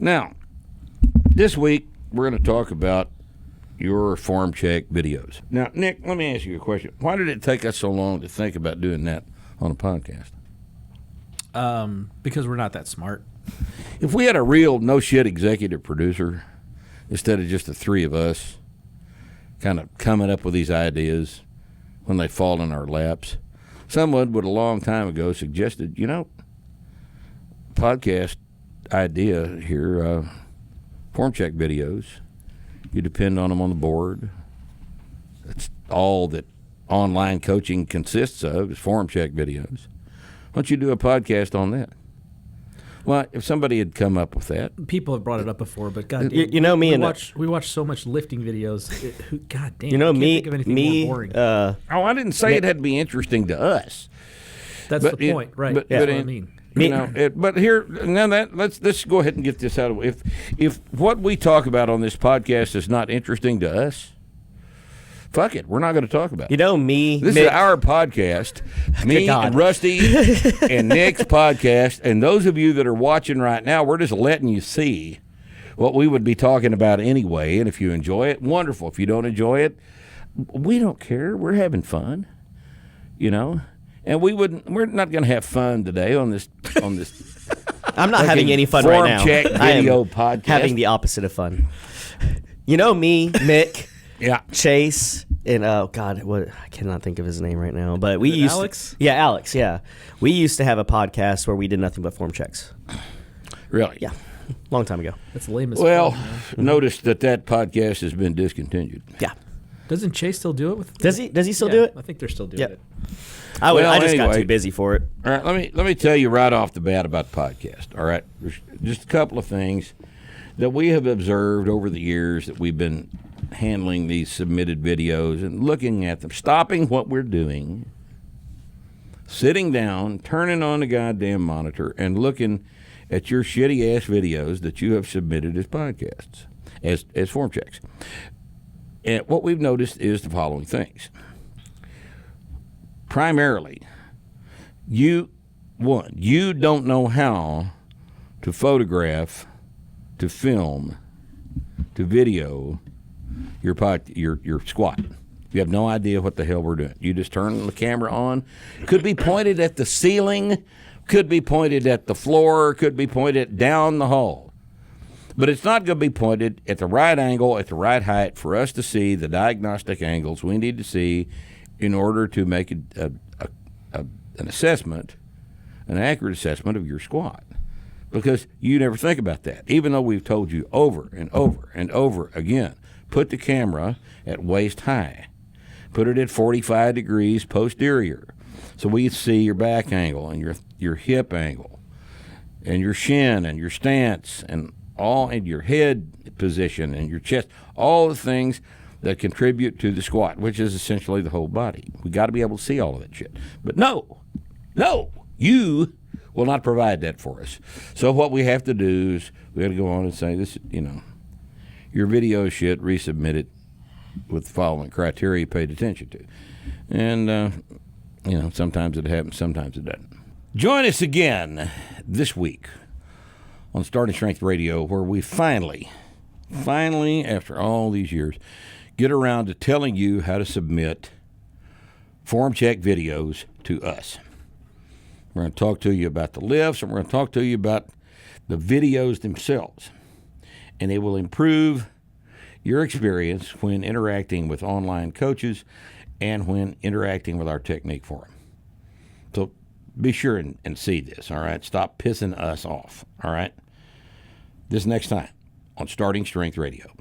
Now, this week we're going to talk about your form check videos. Now, Nick, let me ask you a question. Why did it take us so long to think about doing that on a podcast? Because we're not that smart. If we had a real no-shit executive producer instead of just the three of us kind of coming up with these ideas when they fall in our laps, someone would a long time ago suggested, podcast idea here, form check videos. You depend on them on the board. That's all that online coaching consists of is form check videos. Why don't you do a podcast on that? Well, if somebody had come up with that. People have brought it up before, but God You damn, know me we watch so much lifting videos. God damn, You know I can't me, think of anything me. more boring. I didn't say it had to be interesting to us. That's the point, right? But, That's but what I in- mean. but here now that let's go ahead and get this out of the way. If what we talk about on this podcast is not interesting to us, fuck it, we're not going to talk about it. You know me. This Mick, is our podcast, me God. and Rusty and Nick's podcast, and those of you that are watching right now, we're just letting you see what we would be talking about anyway. And if you enjoy it, wonderful. If you don't enjoy it, we don't care. We're having fun, And we're not going to have fun today on this. I'm not having any fun form right now. check I am video podcast. having the opposite of fun. You know me, Mick, Yeah. Chase, and God, what I cannot think of his name right now. But we used Alex? Yeah, Alex. Yeah, we used to have a podcast where we did nothing but form checks. Really? Yeah, long time ago. That's lame as Well, fuck, notice that podcast has been discontinued. Yeah. Doesn't Chase still do it with? Does he still Yeah, do it? I think they're still doing Yeah. it. I just got anyway. too busy for it. All right, let me tell you right off the bat about podcast. All right, there's just a couple of things that we have observed over the years that we've been handling these submitted videos and looking at them, stopping what we're doing, sitting down, turning on the goddamn monitor, and looking at your shitty ass videos that you have submitted as podcasts, as form checks. And what we've noticed is the following things. Primarily, you don't know how to photograph, to film, to video your squat. You have no idea what the hell we're doing. You just turn the camera on. Could be pointed at the ceiling, could be pointed at the floor, could be pointed down the hall. But it's not going to be pointed at the right angle, at the right height for us to see the diagnostic angles we need to see in order to make an assessment, an accurate assessment of your squat. Because you never think about that. Even though we've told you over and over and over again, put the camera at waist high. Put it at 45 degrees posterior so we see your back angle and your hip angle and your shin and your stance and your head position and your chest, all the things that contribute to the squat, which is essentially the whole body. We got to be able to see all of that shit. But no, you will not provide that for us. So what we have to do is we got to go on and say this, your video shit, resubmit it with the following criteria you paid attention to. And, sometimes it happens, sometimes it doesn't. Join us again this week on Starting Strength Radio, where we finally, after all these years, get around to telling you how to submit form check videos to us. We're going to talk to you about the lifts, and we're going to talk to you about the videos themselves. And it will improve your experience when interacting with online coaches and when interacting with our technique forum. So be sure and see this, all right? Stop pissing us off, all right? This next time on Starting Strength Radio.